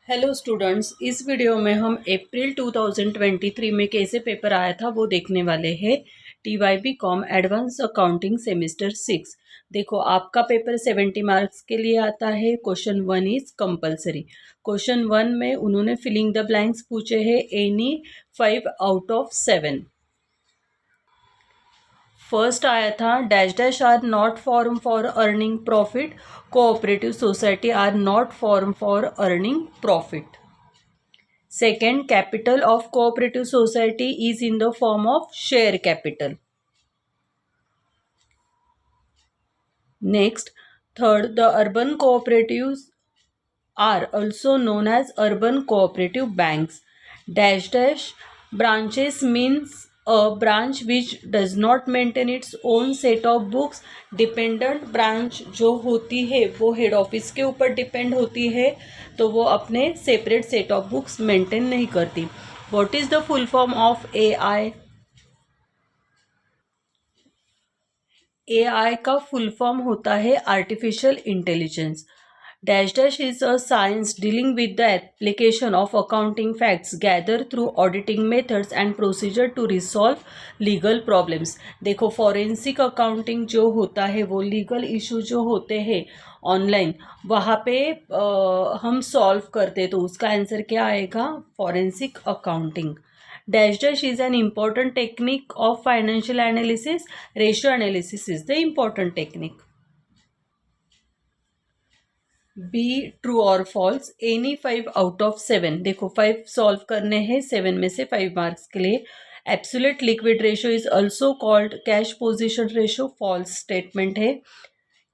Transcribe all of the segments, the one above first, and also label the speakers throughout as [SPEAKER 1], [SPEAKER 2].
[SPEAKER 1] Hello students, इस video में हम अप्रैल 2023 में कैसे पेपर आया था वो देखने वाले हैं। TYB com advance accounting semester 6। देखो, आपका पेपर 70 मार्क्स के लिए आता है। Question 1 is compulsory. क्वेश्चन 1 में उन्होंने फिलिंग द ब्लैंक्स पूछे हैं एनी 5 आउट ऑफ 7। फर्स्ट आया था dash dash are not form for earning profit, cooperative society are not form for earning profit. Second, capital of cooperative society is in the form of share capital. Next, third, the urban cooperatives are also known as urban cooperative banks. Dash dash branches means a branch which does not maintain its own set of books. Dependent branch जो होती है वो head office के ऊपर depend होती है, तो वो अपने separate set of books maintain नहीं करती। What is the full form of AI? AI का फुल फॉर्म होता है artificial intelligence. Dash dash is a science dealing with the application of accounting facts gathered through auditing methods and procedure to resolve legal problems। देखो, forensic accounting जो होता है वो legal issue जो होते हैं ऑनलाइन, वहाँ पे हम सॉल्व करते, तो उसका आंसर क्या आएगा? Forensic accounting. Dash dash is an important technique of financial analysis. Ratio analysis is the important technique. Be true और फॉल्स, एनी 5 आउट ऑफ 7। देखो, 5 सॉल्व करने हैं, 7 में से 5 मार्क्स के लिए। Absolute liquid ratio is also called cash position ratio, false statement है।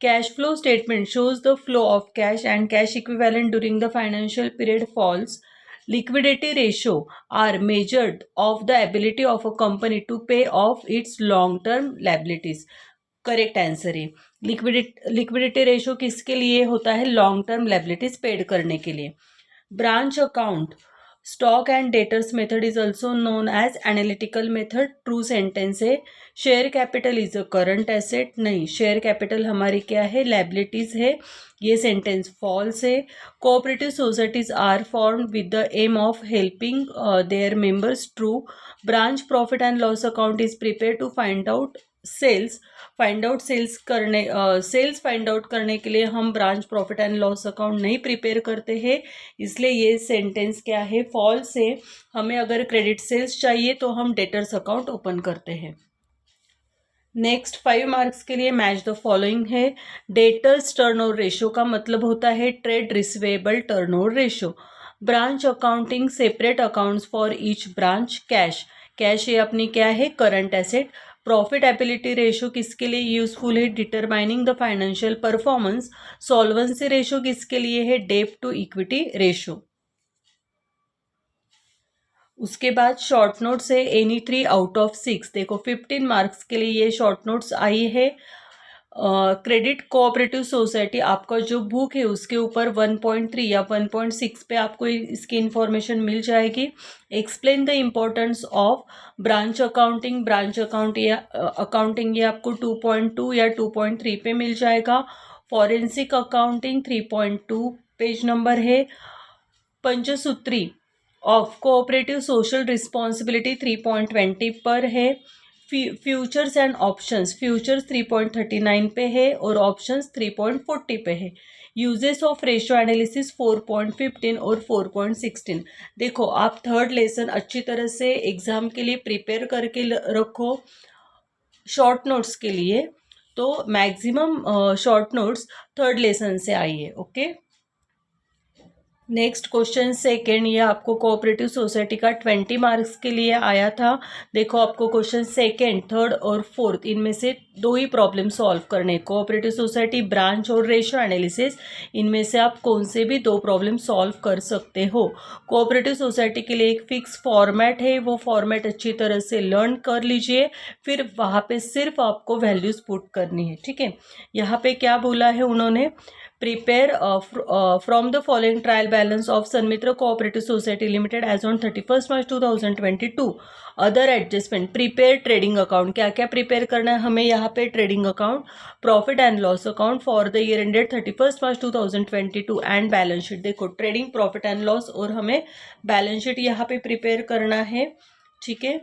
[SPEAKER 1] Cash flow statement shows the flow of cash and cash equivalent during the financial period, false. Liquidity ratio are measured of the ability of a company to pay off its long term liabilities. Correct answer है। Liquidity ratio किसके लिए होता है? Long term liabilities paid करने के लिए। Branch account stock and debtors method is also known as analytical method, true sentence है। Share capital is a current asset, नहीं, शेयर कैपिटल हमारी क्या है? लायबिलिटीज है, ये सेंटेंस फॉल्स है। Cooperative societies are form with the aim of helping their members, true. Branch profit and loss account is prepare to find out sales, sales find out करने के लिए हम branch profit and loss account नहीं prepare करते हैं, इसलिए ये sentence क्या है? फॉल्स है। हमें अगर क्रेडिट सेल्स चाहिए तो हम डेटर्स अकाउंट ओपन करते हैं। नेक्स्ट 5 मार्क्स के लिए मैच द फॉलोइंग है। डेटर्स टर्नओवर रेशियो का मतलब होता है trade receivable turnover ratio. Branch accounting separate accounts for each branch. Cash, cash ये अपनी क्या है? Current asset. प्रॉफिटेबिलिटी रेशियो किसके लिए यूजफुल है? Determining the financial performance. Solvency ratio किसके लिए है? डेब्ट टू इक्विटी रेशियो। उसके बाद शॉर्ट नोट्स है एनी 3 आउट ऑफ 6। देखो, 15 मार्क्स के लिए ये शॉर्ट नोट्स आई है। क्रेडिट कोऑपरेटिव सोसाइटी, आपका जो बुक है उसके ऊपर 1.3 या 1.6 पे आपको इसकी इंफॉर्मेशन मिल जाएगी। Explain the importance of branch accounting, branch accounting ये आपको 2.2 या 2.3 पे मिल जाएगा। फॉरेंसिक अकाउंटिंग 3.2 पेज नंबर है। पंचसूत्री ऑफ कोऑपरेटिव सोशल रिस्पॉन्सिबिलिटी 3.20 पर है। फ्यूचर्स एंड ऑप्शंस, फ्यूचर्स 3.39 पे है और ऑप्शंस 3.40 पे है। यूजेस ऑफ रेशियो एनालिसिस 4.15 और 4.16। देखो, आप थर्ड लेसन अच्छी तरह से एग्जाम के लिए प्रिपेयर करके रखो। शॉर्ट नोट्स के लिए तो maximum short notes third lesson से आई है। ओके। नेक्स्ट क्वेश्चन सेकेंड, ये आपको कोऑपरेटिव सोसाइटी का 20 मार्क्स के लिए आया था। देखो, आपको क्वेश्चन सेकेंड, थर्ड और फोर्थ इनमें से 2 ही प्रॉब्लम सॉल्व करने। कोऑपरेटिव सोसाइटी, ब्रांच और रेशियो एनालिसिस, इनमें से आप कौन से भी 2 प्रॉब्लम सॉल्व कर सकते हो। कोऑपरेटिव सोसाइटी के लिए एक फिक्स फॉर्मेट है, वो फॉर्मेट अच्छी तरह से लर्न कर लीजिए, फिर वहाँ पे सिर्फ आपको वैल्यूज पुट करनी है। ठीक है, यहाँ पे क्या बोला है उन्होंने? Prepare from the following trial balance of Sanmitra cooperative society limited as on 31 March 2022। Other adjustment, prepare trading account, क्या क्या प्रिपेयर करना है हमें यहाँ पे? Trading account, profit and loss account for the year ended 31 March 2022 and balance sheet. देखो trading, profit and loss और हमें बैलेंस शीट यहाँ पे प्रिपेयर करना है, ठीक है।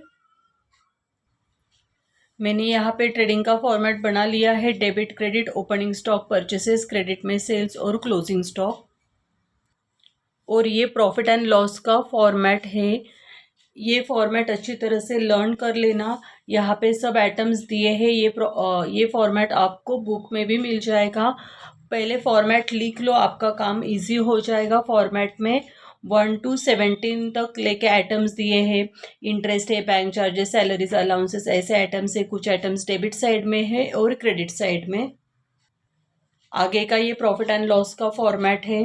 [SPEAKER 1] मैंने यहाँ पे ट्रेडिंग का फॉर्मेट बना लिया है, debit credit, opening stock purchases, credit में सेल्स और क्लोजिंग स्टॉक। और ये प्रॉफिट एंड लॉस का फॉर्मेट है। ये फॉर्मेट अच्छी तरह से लर्न कर लेना। यहाँ पे सब आइटम्स दिए हैं। ये फॉर्मेट आपको बुक में भी मिल जाएगा। पहले फॉर्मेट लिख लो, आपका काम इजी हो जाएगा। फॉर्मेट में 1 to 17 तक लेके आइटम्स दिए हैं। इंटरेस्ट है, बैंक चार्जेस, सैलरीज, अलाउंसेस, ऐसे आइटम्स है। कुछ आइटम्स डेबिट साइड में है और क्रेडिट साइड में। आगे का ये प्रॉफिट एंड लॉस का फॉर्मेट है।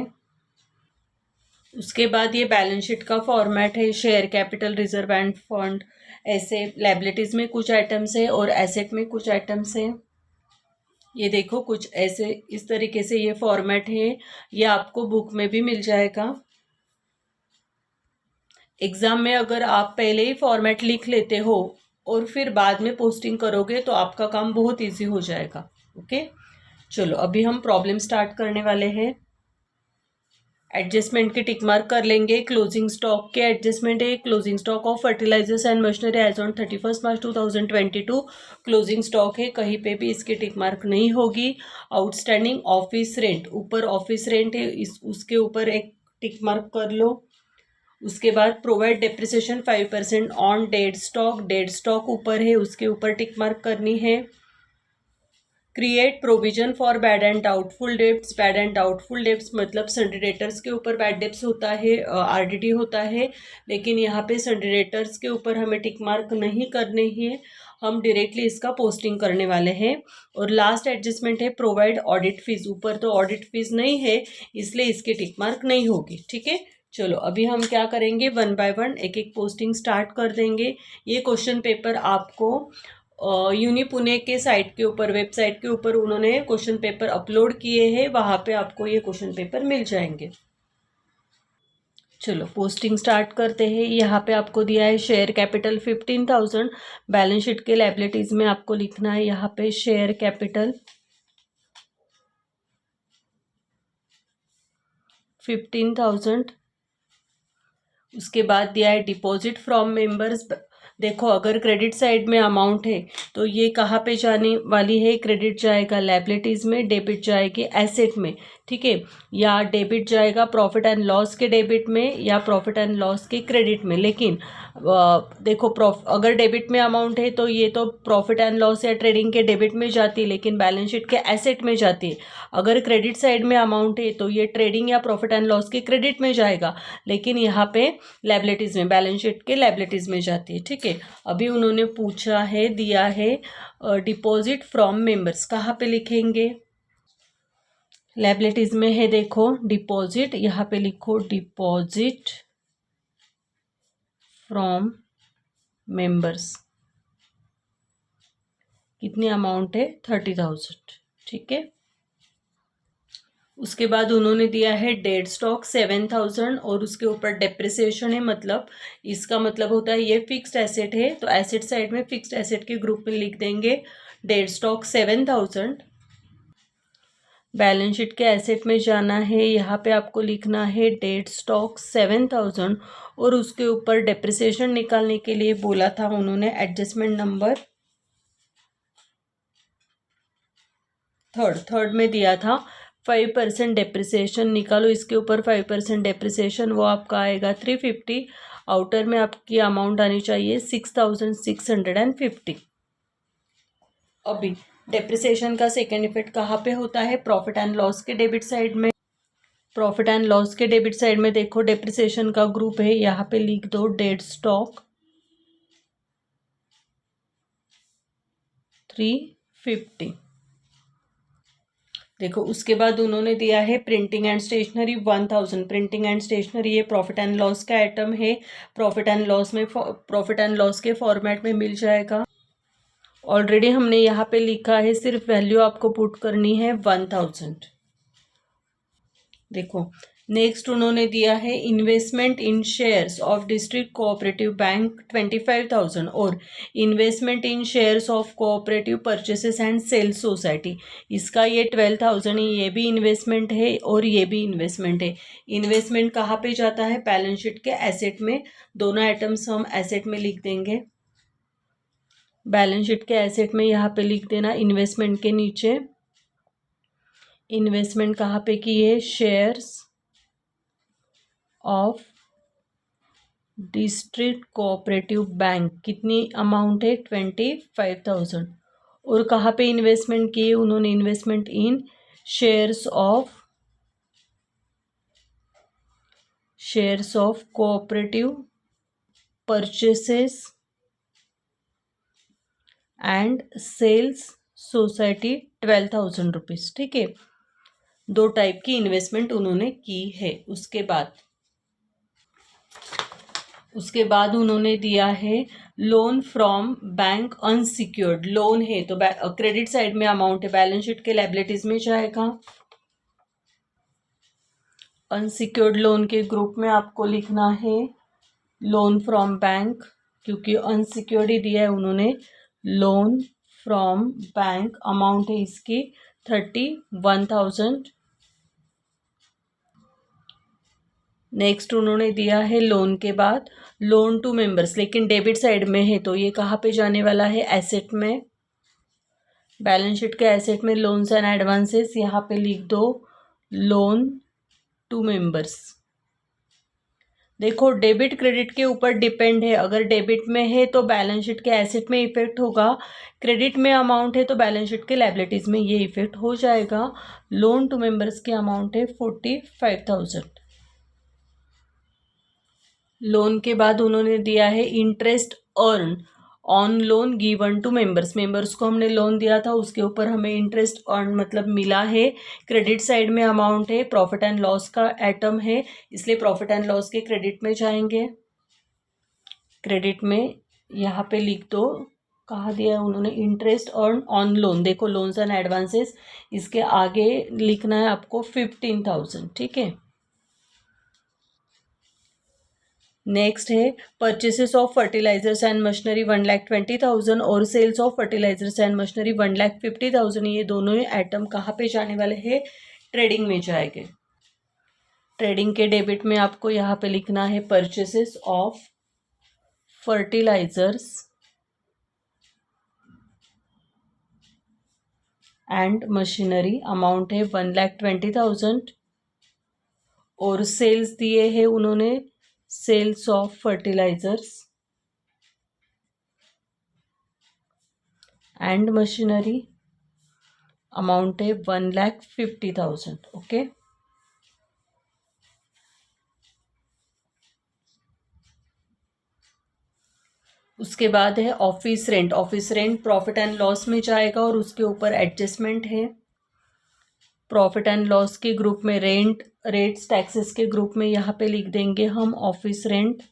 [SPEAKER 1] उसके बाद ये बैलेंस शीट का फॉर्मेट है। Share capital, reserve end fund, ऐसे लायबिलिटीज में कुछ आइटम्स है और एसेट में कुछ आइटम्स है। ये देखो कुछ ऐसे इस तरीके से ये फॉर्मेट है। ये आपको बुक में भी मिल जाएगा। एग्जाम में अगर आप पहले ही फॉर्मेट लिख लेते हो और फिर बाद में पोस्टिंग करोगे तो आपका काम बहुत इजी हो जाएगा। ओके, चलो अभी हम प्रॉब्लम स्टार्ट करने वाले हैं। एडजस्टमेंट के टिक मार्क कर लेंगे। क्लोजिंग स्टॉक के एडजस्टमेंट है। Closing stock of fertilisers and machinery as on 31 March 2022 closing stock है, कहीं पे भी इसकी टिक मार्क नहीं होगी। आउटस्टैंडिंग ऑफिस रेंट, ऊपर ऑफिस रेंट है, उसके ऊपर एक टिक मार्क कर लो। उसके बाद provide depreciation 5% on dead stock, dead stock ऊपर है, उसके ऊपर टिक मार्क करनी है। Create provision for bad and doubtful debts, bad and doubtful debts मतलब सन्ड्री डेटर्स के ऊपर बैड डेब्ट्स होता है, आरडीडी होता है, लेकिन यहाँ पे सन्ड्री डेटर्स के ऊपर हमें टिक मार्क नहीं करने है, हम डायरेक्टली इसका पोस्टिंग करने वाले हैं। और लास्ट एडजस्टमेंट है प्रोवाइड ऑडिट फीस, ऊपर तो ऑडिट फीस नहीं है इसलिए इसकी टिक मार्क नहीं होगी, ठीक है। चलो अभी हम क्या करेंगे, 1 बाय 1 एक एक पोस्टिंग स्टार्ट कर देंगे। ये क्वेश्चन पेपर आपको यूनि पुणे के साइट के ऊपर, वेबसाइट के ऊपर उन्होंने क्वेश्चन पेपर अपलोड किए हैं, वहाँ पे आपको ये क्वेश्चन पेपर मिल जाएंगे। चलो पोस्टिंग स्टार्ट करते हैं। यहाँ पे आपको दिया है शेयर कैपिटल 15,000। बैलेंस शीट के लायबिलिटीज में आपको लिखना है यहाँ पे शेयर कैपिटल 15,000। उसके बाद दिया है डिपॉजिट फ्रॉम मेंबर्स। देखो अगर क्रेडिट साइड में अमाउंट है तो ये कहाँ पे जाने वाली है, क्रेडिट जाएगा लायबिलिटीज़ में, डेबिट जाएगी एसेट में, ठीक है। या डेबिट जाएगा प्रॉफिट एंड लॉस के डेबिट में या प्रॉफिट एंड लॉस के क्रेडिट में। लेकिन देखो अगर डेबिट में अमाउंट है तो ये तो प्रॉफिट एंड लॉस या ट्रेडिंग के डेबिट में जाती है, लेकिन बैलेंस शीट के एसेट में जाती है। अगर क्रेडिट साइड में अमाउंट है तो ये ट्रेडिंग या प्रॉफिट एंड लॉस के क्रेडिट में जाएगा, लेकिन यहाँ पे लायबिलिटीज़ में, बैलेंस शीट के लायबिलिटीज़ में जाती है, ठीक है। अभी उन्होंने पूछा है, दिया है डिपॉजिट फ्रॉम मेंबर्स, कहाँ पे लिखेंगे, लायबिलिटीज़ में है, देखो डिपॉजिट, यहाँ पे लिखो डिपॉजिट फ्रॉम मेंबर्स। कितनी अमाउंट है, 30,000, ठीक है। उसके बाद उन्होंने दिया है डेड स्टॉक 7,000 और उसके ऊपर डेप्रिसिएशन है, मतलब इसका मतलब होता है ये फिक्स्ड एसेट है, तो एसेट साइड में फिक्स्ड एसेट के ग्रुप में लिख देंगे डेड स्टॉक 7,000। बैलेंस शीट के एसेट में जाना है, यहाँ पे आपको लिखना है डेड स्टॉक 7,000 और उसके ऊपर डेप्रिसिएशन निकालने के लिए बोला था उन्होंने एडजस्टमेंट नंबर थर्ड में दिया था 5% डेप्रिसिएशन निकालो, इसके ऊपर 5% डेप्रिसिएशन, वो आपका आएगा 350। आउटर में आपकी अमाउंट आनी चाहिए 6,650। अभी डेप्रिसिएशन का सेकेंड इफेक्ट कहाँ पे होता है, प्रॉफिट एंड लॉस के डेबिट साइड में। प्रॉफिट एंड लॉस के डेबिट साइड में देखो डेप्रिसिएशन का ग्रुप है, यहाँ पे लिख दो डेड स्टॉक 350। देखो उसके बाद उन्होंने दिया है printing and stationery 1,000। Printing and stationery ये प्रॉफिट एंड लॉस का आइटम है, प्रॉफिट एंड लॉस में, प्रॉफिट एंड लॉस के फॉर्मेट में मिल जाएगा। ऑलरेडी हमने यहाँ पे लिखा है, सिर्फ वैल्यू आपको पुट करनी है 1,000। देखो नेक्स्ट उन्होंने दिया है investment in shares of district cooperative bank 25,000 और investment in shares of cooperative purchases and sales society. इसका ये 12,000 ये भी इन्वेस्टमेंट है और ये भी इन्वेस्टमेंट है। इन्वेस्टमेंट कहाँ पे जाता है? बैलेंस शीट के एसेट में। दोनों आइटम्स हम एसेट में लिख देंगे। बैलेंस शीट के एसेट में यहाँ पे लिख देना इन्वेस्टमेंट के नीचे। इन्वेस्टमेंट कहाँ पे की है? Shares of district cooperative bank. कितनी अमाउंट है? 25,000। और कहाँ पे इन्वेस्टमेंट की है उन्होंने? Investment in shares of cooperative purchases and sales society 12,000 rupees. ठीक है, दो टाइप की इन्वेस्टमेंट उन्होंने की है। उसके बाद उन्होंने दिया है loan from bank unsecured. Loan है तो क्रेडिट साइड में अमाउंट है, बैलेंस शीट के लायबिलिटीज में जाएगा। अनसिक्योर्ड लोन के ग्रुप में आपको लिखना है लोन फ्रॉम बैंक, क्योंकि अनसिक्योर्ड ही दिया है उन्होंने। लोन फ्रॉम बैंक, अमाउंट है इसकी 31,000। नेक्स्ट उन्होंने दिया है लोन के बाद लोन टू मेंबर्स, लेकिन डेबिट साइड में है तो ये कहाँ पे जाने वाला है? एसेट में। बैलेंस शीट के एसेट में लोन्स एंड एडवांसेस, यहाँ पे लिख दो लोन टू मेंबर्स। देखो डेबिट क्रेडिट के ऊपर डिपेंड है। अगर डेबिट में है तो बैलेंस शीट के एसेट में इफेक्ट होगा, क्रेडिट में अमाउंट है तो बैलेंस शीट के लायबिलिटीज में ये इफेक्ट हो जाएगा। लोन टू मेंबर्स की अमाउंट है 45,000। लोन के बाद उन्होंने दिया है interest earn on loan given to members. Members को हमने लोन दिया था, उसके ऊपर हमें इंटरेस्ट अर्न मतलब मिला है। क्रेडिट साइड में अमाउंट है, प्रॉफिट एंड लॉस का आइटम है, इसलिए प्रॉफिट एंड लॉस के क्रेडिट में जाएंगे। क्रेडिट में यहाँ पे लिख दो, कहाँ दिया है उन्होंने? Interest earn on loan. देखो लोन्स एंड एडवांसेस, इसके आगे लिखना है आपको 15,000। ठीक है, नेक्स्ट है purchases of fertilisers and machinery 1,20,000 और sales of fertilisers and machinery 1,50,000। ये दोनों ही आइटम कहाँ पे जाने वाले हैं? ट्रेडिंग में जाएंगे। ट्रेडिंग के डेबिट में आपको यहाँ पे लिखना है purchases of fertilisers and machinery, amount है 1,20,000। और सेल्स दिए हैं उन्होंने sales of fertilisers and machinery, amount है 1,50,000। ओके, उसके बाद है office rent. Office rent profit and loss में जाएगा और उसके ऊपर एडजस्टमेंट है। प्रॉफिट एंड लॉस के ग्रुप में रेंट रेट्स टैक्सेस के ग्रुप में यहाँ पे लिख देंगे हम ऑफिस रेंट।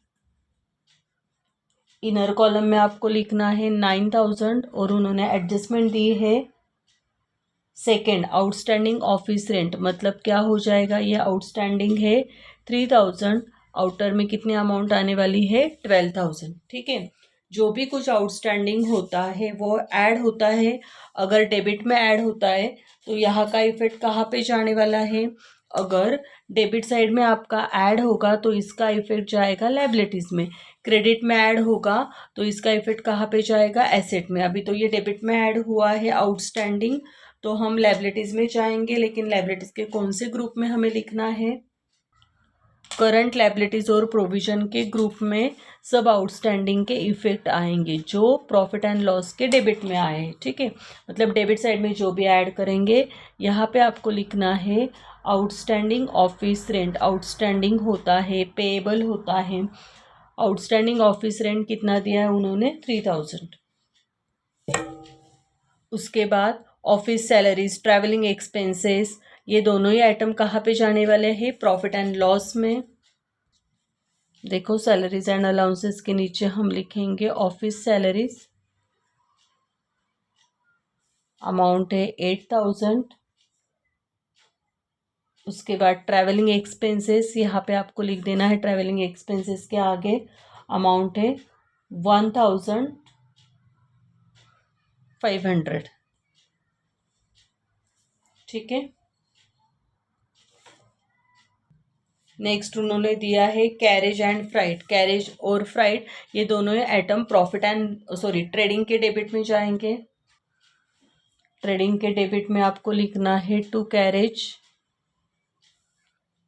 [SPEAKER 1] इनर कॉलम में आपको लिखना है 9,000 और उन्होंने एडजस्टमेंट दी है सेकेंड आउटस्टैंडिंग ऑफिस रेंट। मतलब क्या हो जाएगा? ये आउटस्टैंडिंग है 3,000, आउटर में कितनी अमाउंट आने वाली है? 12,000। ठीक है, जो भी कुछ आउटस्टैंडिंग होता है वो ऐड होता है। अगर डेबिट में ऐड होता है तो यहाँ का इफेक्ट कहाँ पे जाने वाला है? अगर डेबिट साइड में आपका ऐड होगा तो इसका इफेक्ट जाएगा लायबिलिटीज में। क्रेडिट में ऐड होगा तो इसका इफेक्ट कहाँ पे जाएगा? एसेट में। अभी तो ये डेबिट में ऐड हुआ है आउटस्टैंडिंग, तो हम लायबिलिटीज में जाएंगे, लेकिन लायबिलिटीज के कौन से ग्रुप में हमें लिखना है? करंट लायबिलिटीज और प्रोविजन के ग्रुप में सब आउटस्टैंडिंग के इफेक्ट आएंगे जो प्रॉफिट एंड लॉस के डेबिट में आए हैं। ठीक है, मतलब डेबिट साइड में जो भी ऐड करेंगे यहाँ पे आपको लिखना है आउटस्टैंडिंग ऑफिस रेंट। आउटस्टैंडिंग होता है, पेएबल होता है। आउटस्टैंडिंग ऑफिस रेंट कितना दिया है उन्होंने? 3,000। उसके बाद ऑफिस सैलरीज, ट्रैवलिंग एक्सपेंसेस, ये दोनों ही आइटम कहाँ पे जाने वाले हैं? प्रॉफिट एंड लॉस में। देखो सैलरीज एंड अलाउंसेस के नीचे हम लिखेंगे ऑफिस सैलरीज, अमाउंट है 8,000। उसके बाद ट्रैवलिंग एक्सपेंसेस, यहाँ पे आपको लिख देना है ट्रैवलिंग एक्सपेंसेस के आगे अमाउंट है 1500। ठीक है। नेक्स्ट उन्होंने दिया है कैरेज एंड फ्राइट। कैरेज और फ्राइट ये दोनों आइटम प्रॉफिट एंड ट्रेडिंग के डेबिट में जाएंगे। ट्रेडिंग के डेबिट में आपको लिखना है टू कैरेज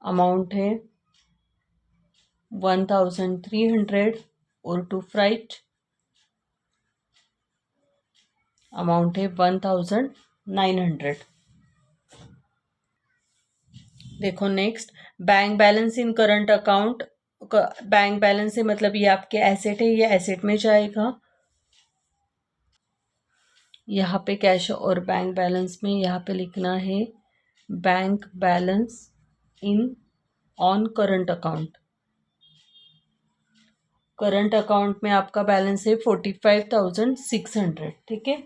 [SPEAKER 1] अमाउंट है 1300 और टू फ्राइट अमाउंट है 1900। देखो नेक्स्ट, बैंक बैलेंस इन करंट अकाउंट। बैंक बैलेंस है मतलब ये आपके एसेट है, ये एसेट में जाएगा। यहाँ पे कैश और बैंक बैलेंस में यहाँ पे लिखना है bank balance in on current account. Current account में आपका बैलेंस है 45,600। ठीक है।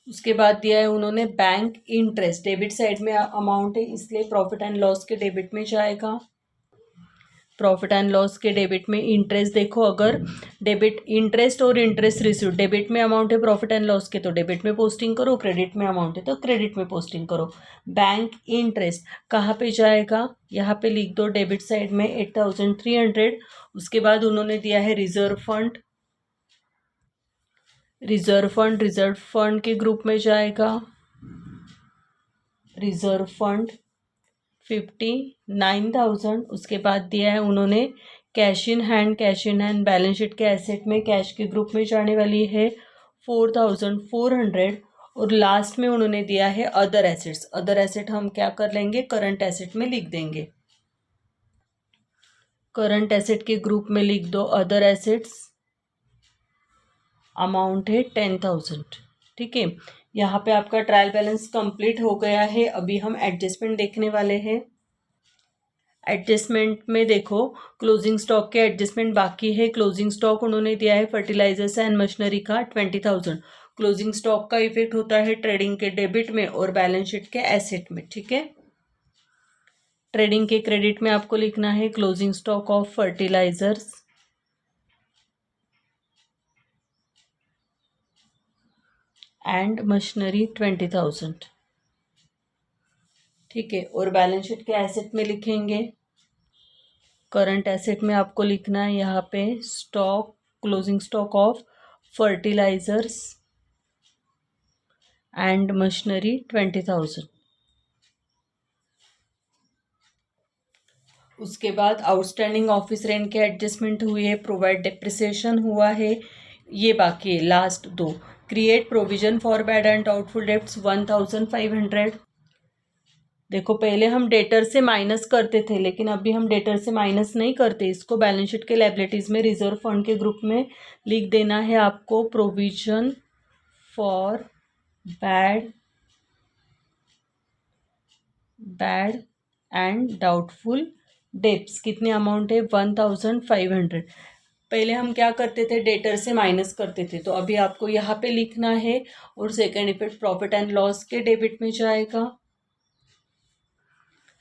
[SPEAKER 1] उसके बाद दिया है उन्होंने बैंक इंटरेस्ट। डेबिट साइड में अमाउंट है इसलिए प्रॉफिट एंड लॉस के डेबिट में जाएगा। प्रॉफिट एंड लॉस के डेबिट में इंटरेस्ट, देखो अगर डेबिट इंटरेस्ट और इंटरेस्ट रिसीव डेबिट में अमाउंट है प्रॉफिट एंड लॉस के तो डेबिट में पोस्टिंग करो, क्रेडिट में अमाउंट है तो क्रेडिट में पोस्टिंग करो। बैंक इंटरेस्ट कहाँ पे जाएगा, यहाँ पे लिख दो डेबिट साइड में 8300। उसके बाद उन्होंने दिया है रिजर्व फंड। रिजर्व फंड के ग्रुप में जाएगा रिजर्व फंड 59,000। उसके बाद दिया है उन्होंने cash in hand. Cash in hand balance sheet के एसेट में कैश के ग्रुप में जाने वाली है 4,400। और लास्ट में उन्होंने दिया है अदर एसेट्स। अदर एसेट हम क्या कर लेंगे, करंट एसेट में लिख देंगे। करंट एसेट के ग्रुप में लिख दो अदर एसेट्स, अमाउंट है 10,000। ठीक है। यहाँ पे आपका ट्रायल बैलेंस कंप्लीट हो गया है। अभी हम एडजस्टमेंट देखने वाले हैं। एडजस्टमेंट में देखो क्लोजिंग स्टॉक के एडजस्टमेंट बाकी है। क्लोजिंग स्टॉक उन्होंने दिया है फर्टिलाइजर्स एंड मशीनरी का 20,000। क्लोजिंग स्टॉक का इफेक्ट होता है ट्रेडिंग के डेबिट में और बैलेंस शीट के एसेट में। ठीक है। ट्रेडिंग के क्रेडिट में आपको लिखना है closing stock of fertilisers and machinery 20,000। ठीक है। और बैलेंस शीट के एसेट में लिखेंगे, करंट एसेट में आपको लिखना है यहाँ पे stock, closing stock of fertilisers and machinery 20,000। उसके बाद आउटस्टैंडिंग ऑफिस रेंट के एडजस्टमेंट हुए है, प्रोवाइड डेप्रिसिएशन हुआ है, ये बाकी है लास्ट दो। Create provision for bad and doubtful debts 1,500। देखो पहले हम डेटर से माइनस करते थे लेकिन अभी हम डेटर से माइनस नहीं करते, इसको बैलेंस शीट के लायबिलिटीज में रिजर्व फंड के ग्रुप में लिख देना है आपको provision for bad and doubtful debts. कितने अमाउंट है 1,500। पहले हम क्या करते थे, डेटर से माइनस करते थे, तो अभी आपको यहाँ पे लिखना है। और second effect profit and loss के डेबिट में जाएगा।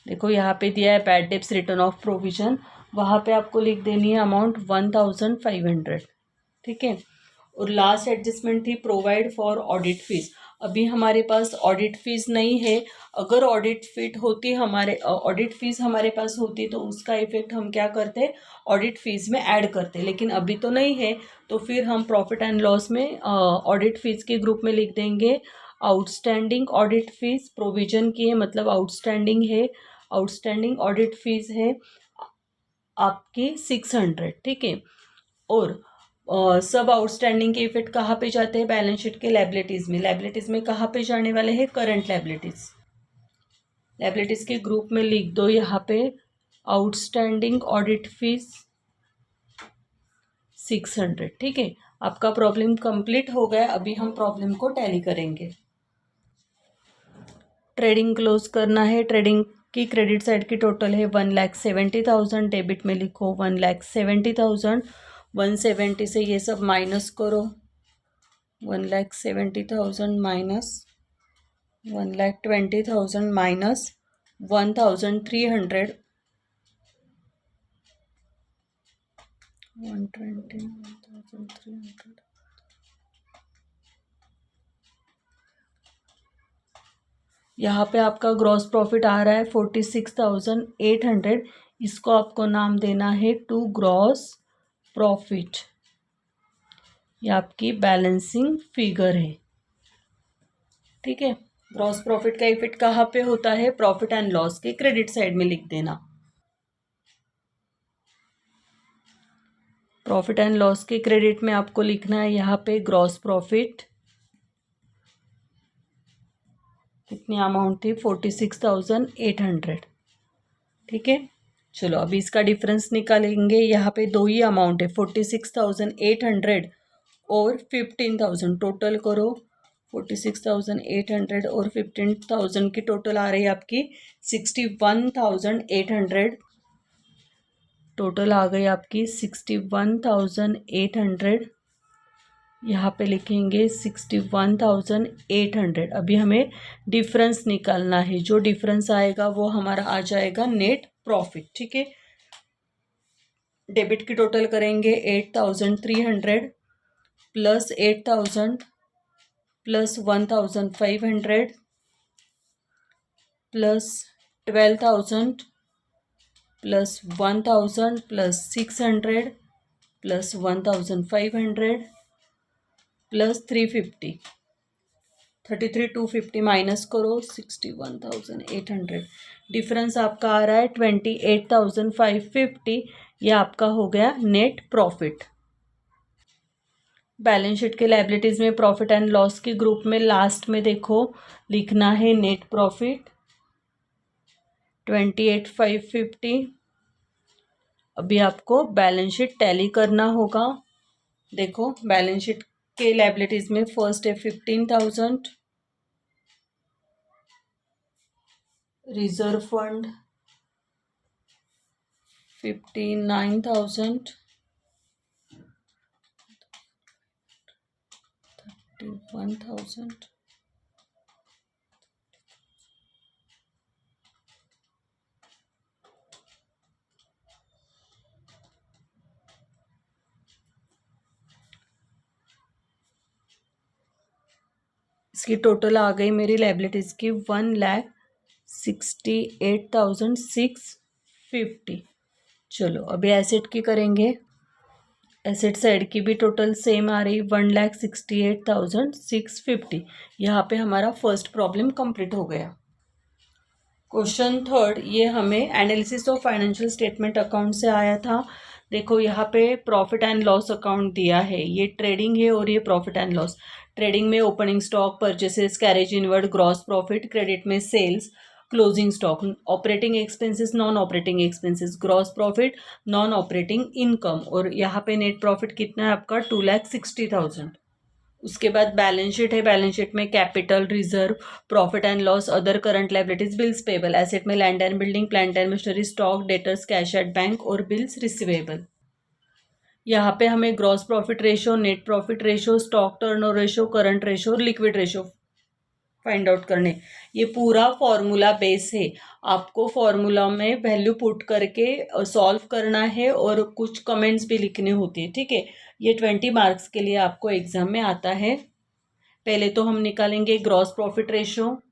[SPEAKER 1] देखो यहाँ पे दिया है bad debts return of provision, वहाँ पे आपको लिख देनी है अमाउंट 1,500। ठीक है। और लास्ट एडजस्टमेंट थी प्रोवाइड फॉर ऑडिट फीस। अभी हमारे पास ऑडिट फीस नहीं है। अगर ऑडिट फीस हमारे पास होती तो उसका इफेक्ट हम क्या करते, ऑडिट फीस में ऐड करते, लेकिन अभी तो नहीं है। तो फिर हम प्रॉफिट एंड लॉस में ऑडिट फीस के ग्रुप में लिख देंगे आउटस्टैंडिंग ऑडिट फीस। प्रोविजन की है मतलब आउटस्टैंडिंग है, आउटस्टैंडिंग ऑडिट फीस है आपकी 600। ठीक है। और सब आउटस्टैंडिंग के इफेक्ट कहाँ पे जाते हैं, बैलेंस शीट के लायबिलिटीज में। लायबिलिटीज में कहाँ पे जाने वाले हैं, करंट लायबिलिटीज। लायबिलिटीज के ग्रुप में लिख दो यहाँ पे आउटस्टैंडिंग ऑडिट फीस 600। ठीक है। आपका प्रॉब्लम कंप्लीट हो गया। अभी हम प्रॉब्लम को टैली करेंगे। ट्रेडिंग क्लोज करना है। ट्रेडिंग की क्रेडिट साइड की टोटल है 1,70,000। डेबिट में लिखो 1,70,000। 170 से ये सब माइनस करो, 1,70,000 माइनस 1,20,000 माइनस 1,300, 120,300, यहाँ पे आपका ग्रॉस प्रॉफिट आ रहा है 46,800। इसको आपको नाम देना है टू ग्रॉस प्रॉफिट। ये आपकी बैलेंसिंग फिगर है, ठीक है। ग्रॉस प्रॉफिट का इफेक्ट कहाँ पे होता है? प्रॉफिट एंड लॉस के क्रेडिट साइड में लिख देना। प्रॉफिट एंड लॉस के क्रेडिट में आपको लिखना है यहाँ पे ग्रॉस प्रॉफिट कितनी अमाउंट थी? 46,800, ठीक है। चलो अभी इसका डिफरेंस निकालेंगे। यहाँ पे दो ही अमाउंट है, 46,800 और 15,000। टोटल करो, 46,800 और 15,000 की टोटल आ रही है आपकी 61,800। टोटल आ गई आपकी 61,800। यहाँ पे लिखेंगे 61,800। अभी हमें डिफरेंस निकालना है। जो डिफरेंस आएगा वो हमारा आ जाएगा नेट प्रॉफिट, ठीक है। डेबिट की टोटल करेंगे 8,300 plus 8,000 plus 1,500 plus 12,000 plus 1,000 plus 600 plus 1,500 plus 350, 33,250 minus करो 61,800। डिफरेंस आपका आ रहा है 28,550। यह आपका हो गया नेट प्रॉफिट। बैलेंस शीट के लायबिलिटीज में प्रॉफिट एंड लॉस के ग्रुप में लास्ट में देखो लिखना है नेट प्रॉफिट 28,550। अभी आपको बैलेंस शीट टैली करना होगा। देखो बैलेंस शीट के लायबिलिटीज में फर्स्ट है 15,000, रिजर्व फंड 59,000, 31,000, इसकी टोटल आ गई मेरी लायबिलिटीज की 1,68,650। चलो अभी एसेट की करेंगे। एसेट साइड की भी टोटल सेम आ रही 1,68,650। यहाँ पे हमारा फर्स्ट प्रॉब्लम कंप्लीट हो गया। क्वेश्चन थर्ड, ये हमें analysis of financial statement account से आया था। देखो यहाँ पे प्रॉफिट एंड लॉस अकाउंट दिया है, ये ट्रेडिंग है और ये प्रॉफिट एंड लॉस। ट्रेडिंग में opening stock, purchases, carriage inward, gross profit. Credit में sales, closing stock. Operating expenses, non operating expenses, gross profit, non operating income. और यहाँ पे नेट प्रॉफिट कितना है आपका? 2,60,000। उसके बाद बैलेंस शीट है। बैलेंस शीट में capital, reserve, profit and loss, other current liabilities, bills payable. Asset में land and building, plant and machinery, stock, debtors, cash at bank और बिल्स रिसीवेबल। यहाँ पे हमें gross profit ratio, net profit ratio, stock turnover ratio, current ratio और liquid ratio find out करने। ये पूरा formula base है। आपको फॉर्मूला में वैल्यू पुट करके सॉल्व करना है और कुछ कमेंट्स भी लिखने होते हैं, ठीक है। ये 20 मार्क्स के लिए आपको एग्जाम में आता है। पहले तो हम निकालेंगे ग्रॉस प्रॉफिट रेशो।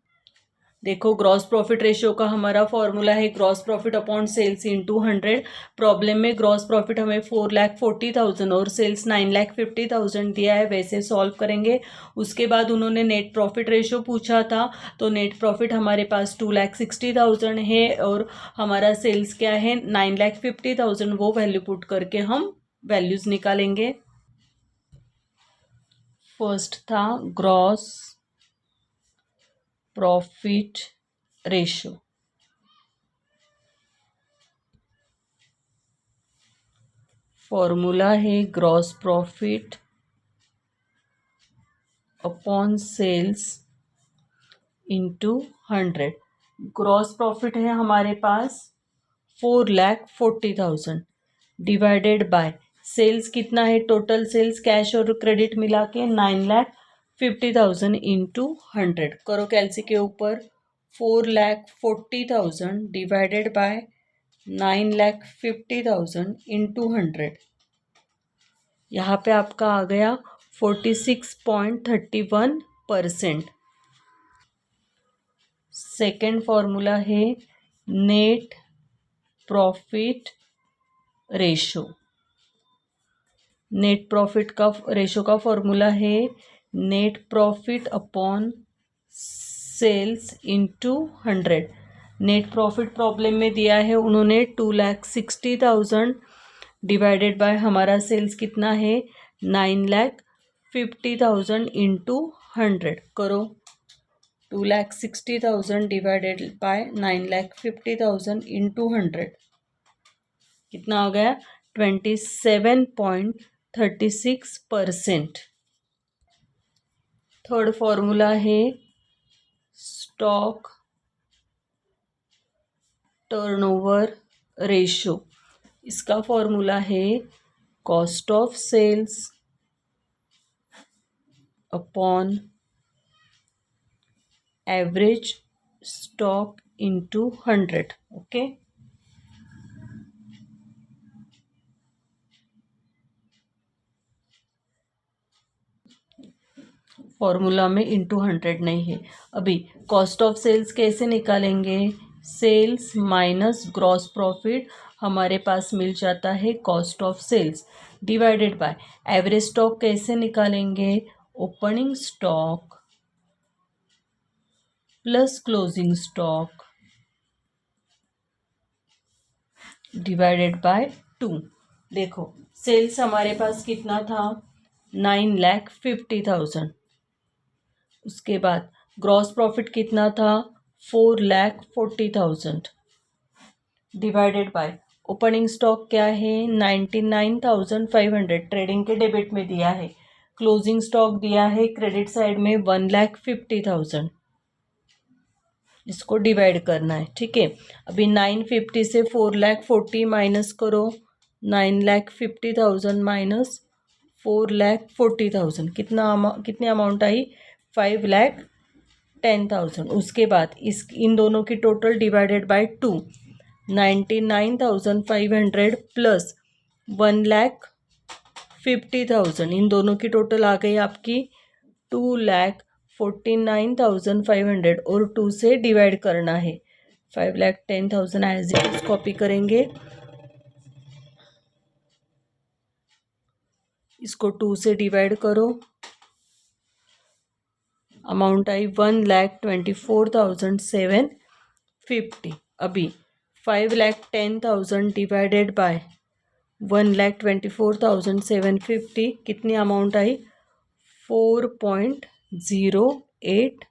[SPEAKER 1] देखो ग्रॉस प्रॉफिट रेशियो का हमारा फॉर्मूला है gross profit upon sales into 100। Problem में ग्रॉस प्रॉफिट हमें 4,40,000 और सेल्स 9,50,000 दिया है, वैसे सॉल्व करेंगे। उसके बाद उन्होंने नेट प्रॉफिट रेशियो पूछा था, तो नेट प्रॉफिट हमारे पास 2,60,000 है और हमारा सेल्स क्या है 9,50,000। वो वैल्यू पुट करके हम वैल्यूज निकालेंगे। फर्स्ट था ग्रॉस प्रॉफिट रेशियो। फॉर्मूला है gross profit upon sales into 100। Gross profit है हमारे पास 4,40,000 डिवाइडेड बाय सेल्स कितना है, टोटल सेल्स कैश और क्रेडिट मिला के 9,50,000 50,000 इंटू 100 करो कैलसी के ऊपर। 4,40,000 डिवाइडेड बाय 9,50,000 इंटू 100, यहाँ पे आपका आ गया 46.31%। सेकेंड फॉर्मूला है net profit ratio. Net profit का रेशो का फॉर्मूला है net profit upon sales into 100। Net profit problem में दिया है उन्होंने 2,60,000 डिवाइडेड बाय हमारा सेल्स कितना है 9,50,000 इंटू 100 करो। 2,60,000 डिवाइडेड बाय 9,50,000 इंटू 100 कितना आ गया 27.36%। थर्ड फॉर्मूला है स्टॉक टर्नओवर रेशो। इसका फॉर्मूला है cost of sales upon average stock into 100। Okay, formula में इंटू 100 नहीं है। अभी कॉस्ट ऑफ सेल्स कैसे निकालेंगे, सेल्स माइनस ग्रॉस प्रॉफिट हमारे पास मिल जाता है cost of sales divided by average stock कैसे निकालेंगे, opening stock plus closing stock divided by 2। देखो सेल्स हमारे पास कितना था 9,50,000, उसके बाद ग्रॉस प्रॉफिट कितना था 4,40,000 डिवाइडेड बाय ओपनिंग स्टॉक क्या है 99,500 ट्रेडिंग के डेबिट में दिया है, क्लोजिंग स्टॉक दिया है क्रेडिट साइड में 1,50,000, इसको डिवाइड करना है। ठीक है, अभी 950 से 4,40,000 माइनस करो, 9,50,000 माइनस 4,40,000 कितनी अमाउंट आई 5,10,000। उसके बाद इन दोनों की टोटल डिवाइडेड बाय 2, 99,500 प्लस 1,50,000 इन दोनों की टोटल आ गई आपकी 2,49,500 और 2 से डिवाइड करना है 5,10,000 एज इट इज कॉपी करेंगे, इसको 2 से डिवाइड करो, अमाउंट आई 1,24,750। अभी 5,10,000 डिवाइडेड बाय 1,24,750 कितनी अमाउंट आई 4.08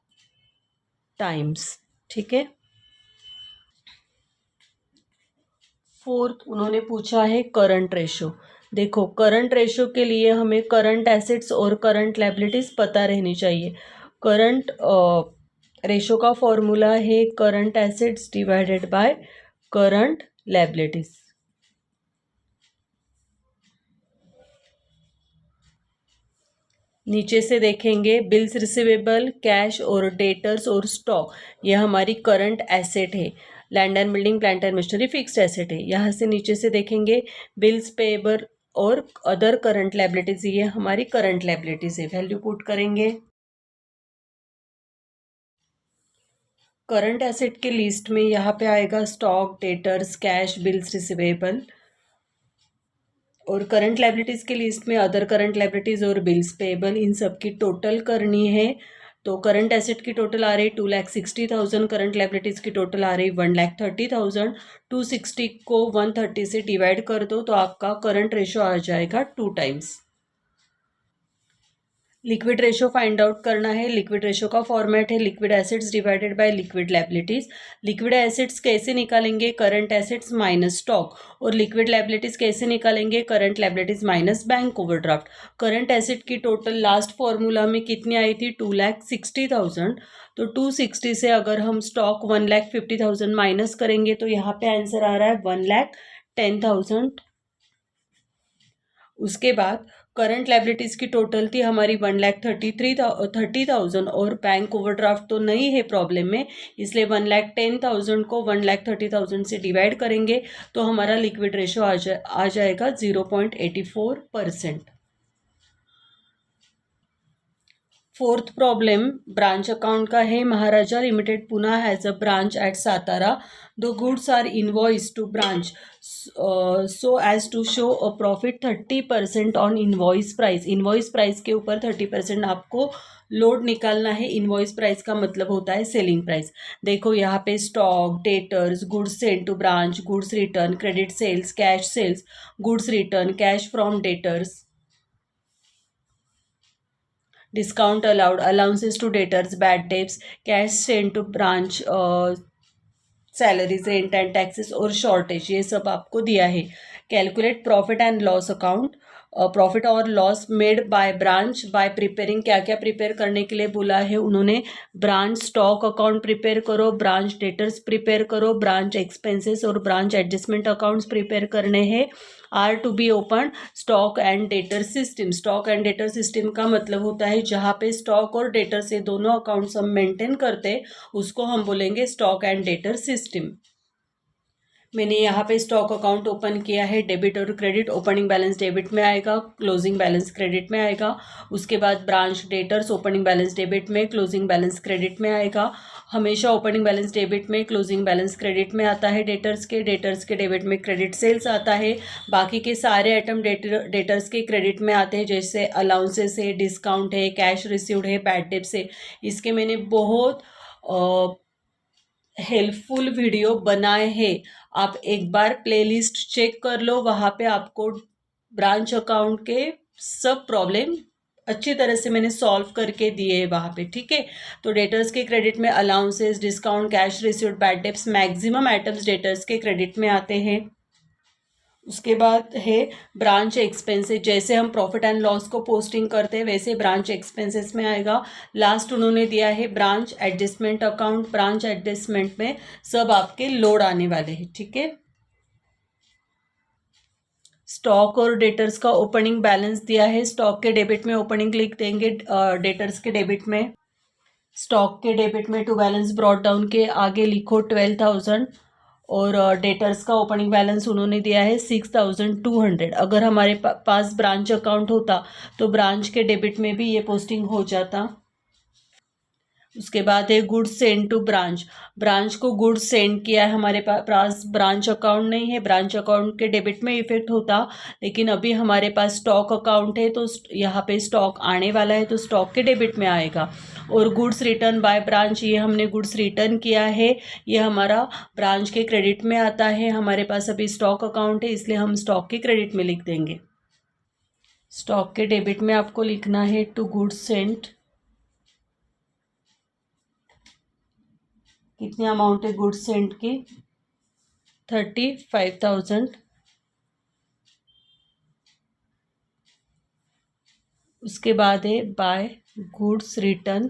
[SPEAKER 1] टाइम्स। ठीक है, फोर्थ उन्होंने पूछा है करंट रेशो। देखो करंट रेशो के लिए हमें करंट एसेट्स और करंट लायबिलिटीज पता रहनी चाहिए। करंट रेशो का फॉर्मूला है current assets divided by current liabilities. नीचे से देखेंगे बिल्स रिसीवेबल, कैश और डेटर्स और स्टॉक, ये हमारी करंट एसेट है। Land and building, plant and machinery fixed asset है। यहाँ से नीचे से देखेंगे बिल्स पेएबल और अदर करंट लायबिलिटीज, ये हमारी करंट लायबिलिटीज है। वैल्यू पुट करेंगे, करंट एसेट के लिस्ट में यहाँ पे आएगा stock, debtors, cash, bills receivable, और करंट लायबिलिटीज़ के लिस्ट में अदर करंट लायबिलिटीज़ और बिल्स पेएबल, इन सब की टोटल करनी है। तो करंट एसेट की टोटल आ रही 2,60,000, करंट लायबिलिटीज़ की टोटल आ रही 1,30,000। 260 को 130 से डिवाइड कर दो तो आपका करंट रेशो आ जाएगा 2 times. Liquid ratio find out करना है। लिक्विड रेशो का फॉर्मेट है liquid assets divided by liquid liabilities. Liquid assets कैसे निकालेंगे, करंट एसेट्स माइनस स्टॉक, और लिक्विड लायबिलिटीज कैसे निकालेंगे, current liabilities minus bank overdraft. Current asset की टोटल लास्ट फॉर्मूला में कितनी आई थी 2,60,000, तो 260 से अगर हम स्टॉक 1,50,000 माइनस करेंगे तो यहाँ पे आंसर आ रहा है 1,10,000। उसके बाद करंट लाइबिलिटीज़ की टोटल थी हमारी 1,30,000 और बैंक ओवरड्राफ्ट तो नहीं है प्रॉब्लम में, इसलिए 1,10,000 को 1,30,000 से डिवाइड करेंगे तो हमारा लिक्विड रेशो आ जाएगा 0.84%। फोर्थ प्रॉब्लम ब्रांच अकाउंट का है। Maharaja limited Pune has a branch at Satara. The goods are invoice to branch so as to show a profit 30% on invoice price. Invoice price के ऊपर 30% आपको लोड निकालना है। इनवॉइस प्राइस का मतलब होता है सेलिंग प्राइस। देखो यहाँ पे stock, debtors, goods send to branch, goods return, credit sales, cash sales, goods return, cash from debtors, discount allowed, allowances to debtors, bad debts, cash sent to branch, salaries, rent and taxes और shortage, ये सब आपको दिया है। Calculate profit and loss account. Profit और loss made by branch by preparing. क्या क्या prepare करने के लिए बोला है उन्होंने? ब्रांच स्टॉक अकाउंट प्रिपेयर करो, ब्रांच डेटर्स प्रिपेयर करो, ब्रांच एक्सपेंसेस और ब्रांच एडजस्टमेंट अकाउंट्स प्रिपेयर करने हैं। Are to be open stock and debtor system. Stock and debtor system का मतलब होता है जहाँ पे स्टॉक और डेटर से दोनों अकाउंट्स हम मेंटेन करते हैं उसको हम बोलेंगे स्टॉक एंड डेटर सिस्टम। मैंने यहाँ पे स्टॉक अकाउंट ओपन किया है। डेबिट और क्रेडिट, ओपनिंग बैलेंस डेबिट में आएगा, क्लोजिंग बैलेंस क्रेडिट में आएगा। उसके बाद branch debtors, opening balance debit में, क्लोजिंग बैलेंस क्रेडिट में आएगा। हमेशा ओपनिंग बैलेंस डेबिट में, क्लोजिंग बैलेंस क्रेडिट में आता है। डेटर्स के डेबिट में क्रेडिट सेल्स आता है। बाकी के सारे आइटम डेटर्स के क्रेडिट में आते हैं, जैसे अलाउंसेस है, डिस्काउंट है, कैश रिसीव्ड है, बैड डेब्ट्स है। इसके मैंने बहुत हेल्पफुल वीडियो बनाए हैं। आप एक बार प्लेलिस्ट चेक कर लो, वहाँ पे आपको ब्रांच अकाउंट के सब प्रॉब्लम अच्छी तरह से मैंने सॉल्व करके दिए हैं वहाँ पे, ठीक है। तो डेटर्स के क्रेडिट में allowances, discount, cash received, bad debts, maximum items debtors के क्रेडिट में आते हैं। उसके बाद है ब्रांच एक्सपेंसेस। जैसे हम प्रॉफिट एंड लॉस को पोस्टिंग करते हैं वैसे ब्रांच एक्सपेंसेस में आएगा। लास्ट उन्होंने दिया है branch adjustment account. Branch adjustment में सब आपके लोड आने वाले हैं, ठीक है। स्टॉक और डेटर्स का ओपनिंग बैलेंस दिया है। स्टॉक के डेबिट में ओपनिंग लिख देंगे, डेटर्स के डेबिट में, स्टॉक के डेबिट में टू बैलेंस ब्रॉट डाउन के आगे लिखो 12,000 और डेटर्स का ओपनिंग बैलेंस उन्होंने दिया है 6,200। अगर हमारे पास ब्रांच अकाउंट होता तो ब्रांच के डेबिट में भी ये पोस्टिंग हो जाता। उसके बाद है goods send to branch. Branch को गुड्स सेंड किया है, हमारे पास ब्रांच अकाउंट नहीं है, ब्रांच अकाउंट के डेबिट में इफेक्ट होता। लेकिन अभी हमारे पास स्टॉक अकाउंट है तो यहाँ पे स्टॉक आने वाला है तो स्टॉक के डेबिट में आएगा। और गुड्स रिटर्न बाय ब्रांच, ये हमने गुड्स रिटर्न किया है, ये हमारा ब्रांच के क्रेडिट में आता है। हमारे पास अभी स्टॉक अकाउंट है इसलिए हम स्टॉक के क्रेडिट में लिख देंगे। स्टॉक के डेबिट में आपको लिखना है टू गुड्स सेंट। कितनी अमाउंट है गुड्स सेंट की? 35,000। उसके बाद है बाय गुड्स रिटर्न।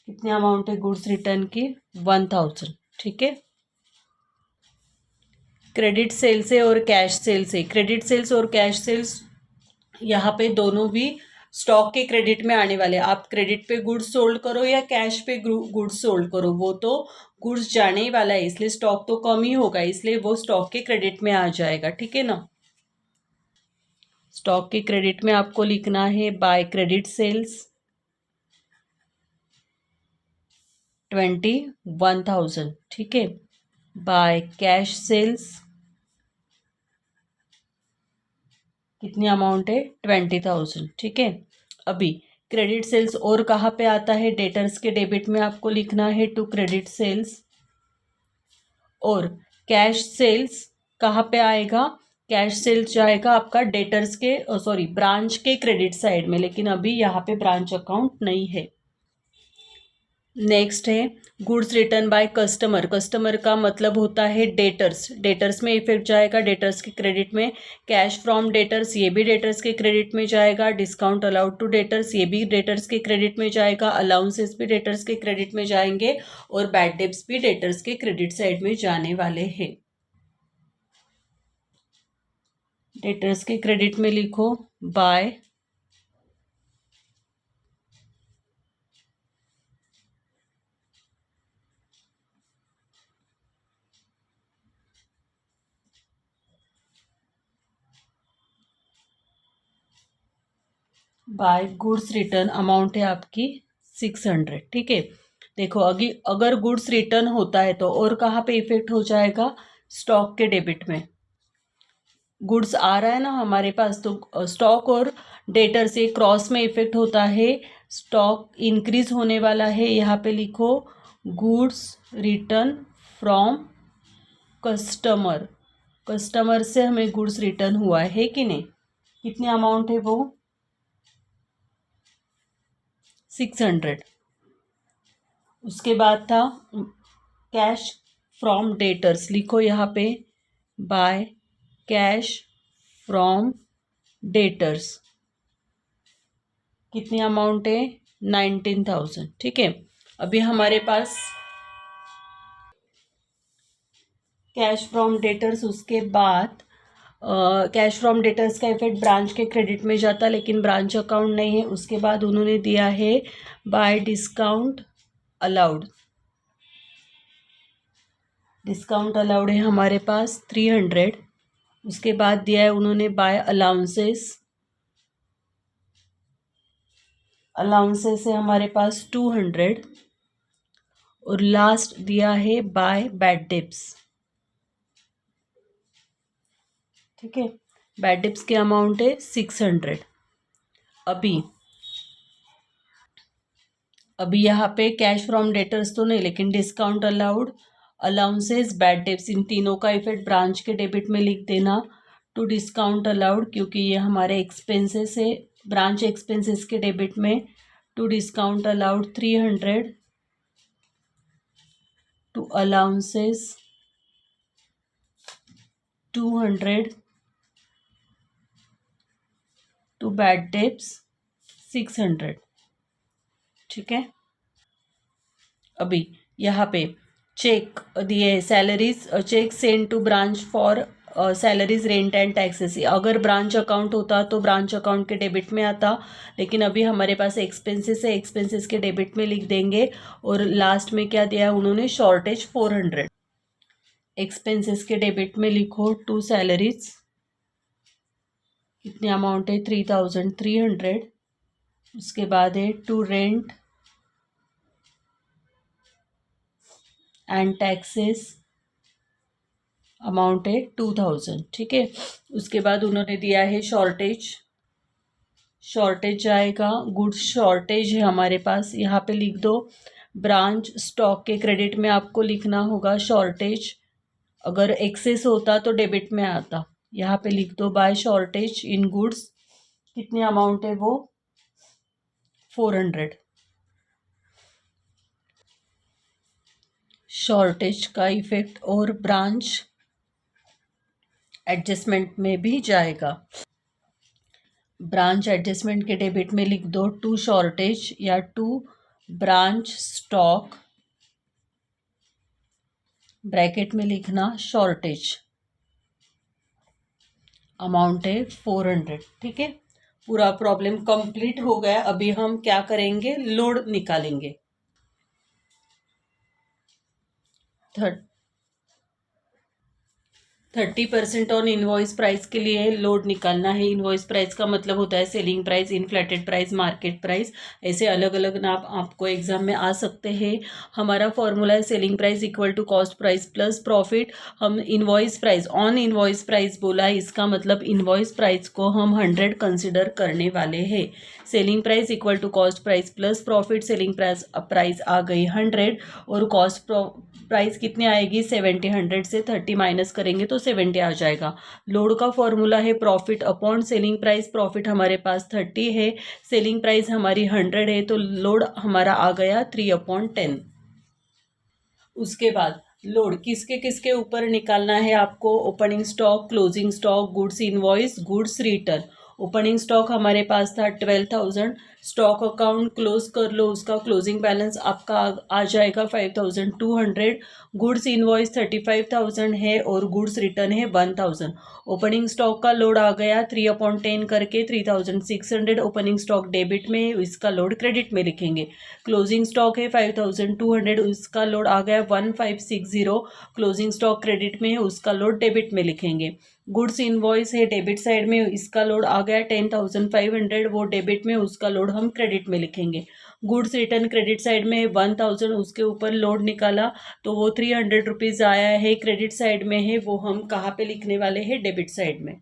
[SPEAKER 1] कितनी अमाउंट है गुड्स रिटर्न की? 1,000, ठीक है। क्रेडिट सेल्स है और कैश सेल्स है। क्रेडिट सेल्स और कैश सेल्स यहाँ पे दोनों भी स्टॉक के क्रेडिट में आने वाले। आप क्रेडिट पे गुड्स सोल्ड करो या कैश पे गुड्स सोल्ड करो, वो तो गुड्स जाने ही वाला है, इसलिए स्टॉक तो कम ही होगा, इसलिए वो स्टॉक के क्रेडिट में आ जाएगा, ठीक है ना। स्टॉक के क्रेडिट में आपको लिखना है बाय क्रेडिट सेल्स 21,000, ठीक है। बाय कैश सेल्स कितनी अमाउंट है? 20,000, ठीक है। अभी क्रेडिट सेल्स और कहाँ पे आता है? डेटर्स के डेबिट में आपको लिखना है टू क्रेडिट सेल्स। और कैश सेल्स कहाँ पे आएगा? कैश सेल्स जाएगा आपका डेटर्स के सॉरी ब्रांच के क्रेडिट साइड में, लेकिन अभी यहाँ पे ब्रांच अकाउंट नहीं है। नेक्स्ट है goods return by customer. Customer का मतलब होता है डेटर्स। डेटर्स में इफेक्ट जाएगा, डेटर्स के क्रेडिट में। कैश फ्रॉम डेटर्स, ये भी डेटर्स के क्रेडिट में जाएगा। डिस्काउंट अलाउड टू डेटर्स, ये भी डेटर्स के क्रेडिट में जाएगा। अलाउंसेस भी डेटर्स के क्रेडिट में जाएंगे और बैड डेब्ट्स भी डेटर्स के क्रेडिट साइड में जाने वाले हैं। डेटर्स के क्रेडिट में लिखो बाय गुड्स रिटर्न, अमाउंट है आपकी 600। ठीक है, देखो अगर गुड्स रिटर्न होता है तो और कहाँ पे इफेक्ट हो जाएगा, स्टॉक के डेबिट में। गुड्स आ रहा है ना हमारे पास, तो स्टॉक और डेटर से क्रॉस में इफेक्ट होता है, स्टॉक इंक्रीज होने वाला है। यहाँ पे लिखो goods return from customer, customer से हमें गुड्स रिटर्न हुआ है कि नहीं, कितनी अमाउंट है वो 600। उसके बाद था कैश फ्रॉम डेटर्स, लिखो यहाँ पे बाय कैश फ्रॉम डेटर्स, कितनी अमाउंट है 19,000। ठीक है, अभी हमारे पास कैश फ्रॉम डेटर्स, उसके बाद कैश फ्रॉम डेटर्स का इफेक्ट ब्रांच के क्रेडिट में जाता, लेकिन ब्रांच अकाउंट नहीं है। उसके बाद उन्होंने दिया है bye discount allowed, discount allowed है हमारे पास 300। उसके बाद दिया है उन्होंने बाय अलाउंसेस, अलाउंसेस है हमारे पास 200। और लास्ट दिया है बाय बैड डिप्स। ठीक है, बैड डिप्स के अमाउंट है 600। अभी यहाँ पे कैश फ्रॉम डेटर्स तो नहीं, लेकिन discount allowed, allowances, bad debts, इन तीनों का इफेक्ट ब्रांच के डेबिट में लिख देना टू डिस्काउंट अलाउड, क्योंकि ये हमारे एक्सपेंसेस है, ब्रांच एक्सपेंसेस के डेबिट में to discount allowed 300, to allowances 200, to bad debts 600। ठीक है, अभी यहाँ पे चेक दिए salaries, cheque send to branch for salaries, rent and taxes. अगर ब्रांच अकाउंट होता तो ब्रांच अकाउंट के डेबिट में आता, लेकिन अभी हमारे पास एक्सपेंसेस है, एक्सपेंसेस के डेबिट में लिख देंगे। और लास्ट में क्या दिया है उन्होंने, शॉर्टेज 400। एक्सपेंसेस के डेबिट में लिखो टू सैलरीज, कितनी अमाउंट है 3,300। उसके बाद है to rent and taxes, amount है 2,000। ठीक है, उसके बाद उन्होंने दिया है शॉर्टेज, शॉर्टेज जाएगा, गुड्स शॉर्टेज है हमारे पास, यहाँ पे लिख दो ब्रांच स्टॉक के क्रेडिट में आपको लिखना होगा शॉर्टेज, अगर एक्सेस होता तो डेबिट में आता। यहाँ पे लिख दो बाय शॉर्टेज इन गुड्स, कितनी अमाउंट है वो 400। शॉर्टेज का इफेक्ट और ब्रांच एडजस्टमेंट में भी जाएगा। ब्रांच एडजस्टमेंट के डेबिट में लिख दो टू शॉर्टेज या टू ब्रांच स्टॉक, ब्रैकेट में लिखना शॉर्टेज, अमाउंट है 400। ठीक है, पूरा प्रॉब्लम कंप्लीट हो गया। अभी हम क्या करेंगे, लोड निकालेंगे। 30% ऑन इनवॉइस प्राइस के लिए लोड निकालना है। इनवॉइस प्राइस का मतलब होता है selling price, inflated price, market price, ऐसे अलग अलग नाम आपको एग्जाम में आ सकते हैं। हमारा फॉर्मूला है selling price equal to cost price plus profit. हम invoice price, on invoice price बोला है, इसका मतलब इनवॉइस प्राइस को हम 100 कंसिडर करने वाले हैं। Selling price equal to cost price plus profit, selling price आ गई 100 और कॉस्ट प्राइस कितनी आएगी 70। 100 से 30 माइनस करेंगे तो 70 आ जाएगा। लोड का फॉर्मूला है profit upon selling price, profit हमारे पास 30 है, सेलिंग प्राइस हमारी 100 है, तो लोड हमारा आ गया 3/10। उसके बाद लोड किसके किसके ऊपर निकालना है आपको, opening stock, closing stock, goods invoice, goods return. Opening stock हमारे पास था 12,000, स्टॉक अकाउंट क्लोज कर लो, उसका क्लोजिंग बैलेंस आपका आ जाएगा 5200। गुड्स इनवॉइस 35,000 है और गुड्स रिटर्न है 1000। ओपनिंग स्टॉक का लोड आ गया 3/10 करके 3600। ओपनिंग स्टॉक डेबिट में है, इसका लोड क्रेडिट में लिखेंगे। क्लोजिंग स्टॉक है 5200, उसका लोड आ गया 1560। क्लोजिंग स्टॉक क्रेडिट में है, उसका लोड डेबिट में लिखेंगे। गुड्स इनवॉइस है डेबिट साइड में, इसका लोड आ गया 10,500, वो डेबिट में, उसका लोड हम क्रेडिट में लिखेंगे। गुड्स रिटर्न क्रेडिट साइड में है 1000, उसके ऊपर लोड निकाला तो वो 300 रुपीज़ आया है, क्रेडिट साइड में है, वो हम कहाँ पे लिखने वाले हैं, डेबिट साइड में।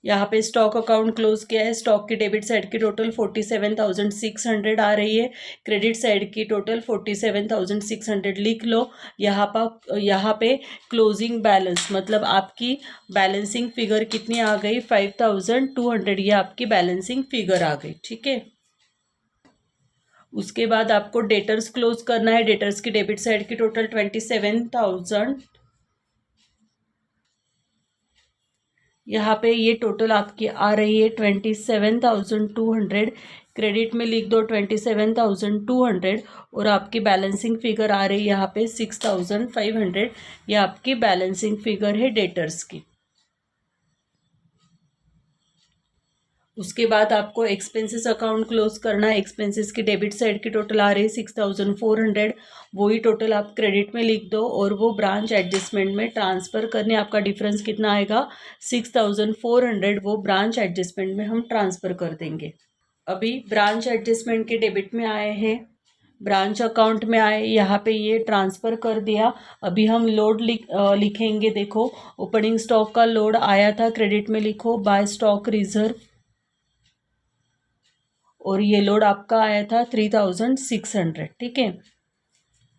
[SPEAKER 1] यहाँ पे स्टॉक अकाउंट क्लोज किया है, स्टॉक की डेबिट साइड की टोटल 47,600 आ रही है, क्रेडिट साइड की टोटल 47,600 लिख लो। यहाँ पे क्लोजिंग बैलेंस मतलब आपकी बैलेंसिंग फिगर कितनी आ गई, 5200, ये आपकी बैलेंसिंग फिगर आ गई। ठीक है, उसके बाद आपको डेटर्स क्लोज करना है। डेटर्स की डेबिट साइड की टोटल 27,000, यहाँ पे ये टोटल आपकी आ रही है 27,200। क्रेडिट में लिख दो 27,200 और आपकी बैलेंसिंग फिगर आ रही है यहाँ पे 6,500। ये आपकी बैलेंसिंग फिगर है डेटर्स की। उसके बाद आपको एक्सपेंसेस अकाउंट क्लोज करना है। एक्सपेंसेस की डेबिट साइड की टोटल आ रही है 6,400, वही टोटल आप क्रेडिट में लिख दो और वो ब्रांच एडजस्टमेंट में ट्रांसफ़र करने। आपका डिफरेंस कितना आएगा, 6,400, वो ब्रांच एडजस्टमेंट में हम ट्रांसफ़र कर देंगे। अभी ब्रांच एडजस्टमेंट के डेबिट में आए हैं, ब्रांच अकाउंट में आए, यहाँ पे ये ट्रांसफ़र कर दिया। अभी हम लोड लिखेंगे। देखो, ओपनिंग स्टॉक का लोड आया था, क्रेडिट में लिखो बाय स्टॉक रिजर्व, और ये लोड आपका आया था 3600। ठीक है,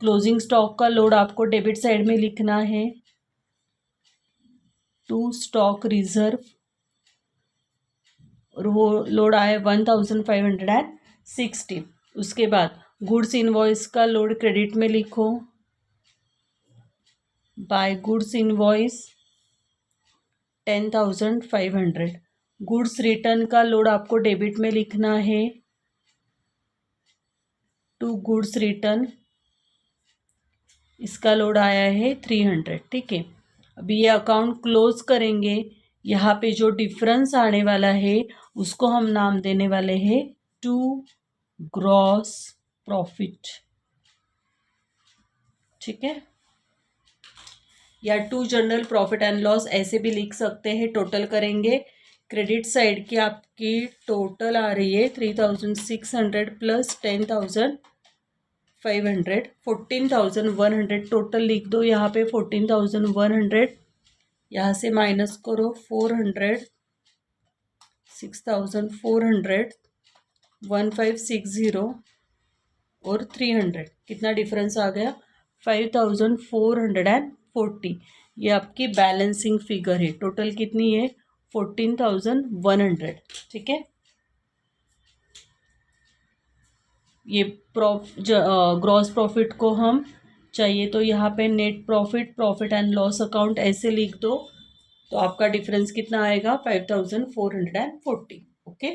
[SPEAKER 1] क्लोजिंग स्टॉक का लोड आपको डेबिट साइड में लिखना है, टू स्टॉक रिजर्व, और वो लोड आया 1560। उसके बाद गुड्स इनवॉइस का लोड क्रेडिट में लिखो, by goods invoice 10,500। Goods return का लोड आपको डेबिट में लिखना है, टू गुड्स रिटर्न, इसका लोड आया है 300। ठीक है, अभी ये अकाउंट क्लोज करेंगे। यहाँ पे जो डिफरेंस आने वाला है उसको हम नाम देने वाले हैं टू ग्रॉस प्रॉफिट। ठीक है, या to general profit and loss ऐसे भी लिख सकते हैं। टोटल करेंगे, क्रेडिट साइड की आपकी टोटल आ रही है 3,600 प्लस 10,500, 14,100 टोटल लिख दो। यहाँ पे 14,100, यहाँ से माइनस करो 400, 6,400, 1560 और 300, कितना डिफरेंस आ गया, 5,440। ये आपकी बैलेंसिंग फिगर है। टोटल कितनी है, 14,100। ठीक है, ये ग्रॉस प्रॉफिट को हम चाहिए तो यहाँ पे net profit, profit and loss account ऐसे लिख दो, तो आपका डिफरेंस कितना आएगा, 5,440। ओके।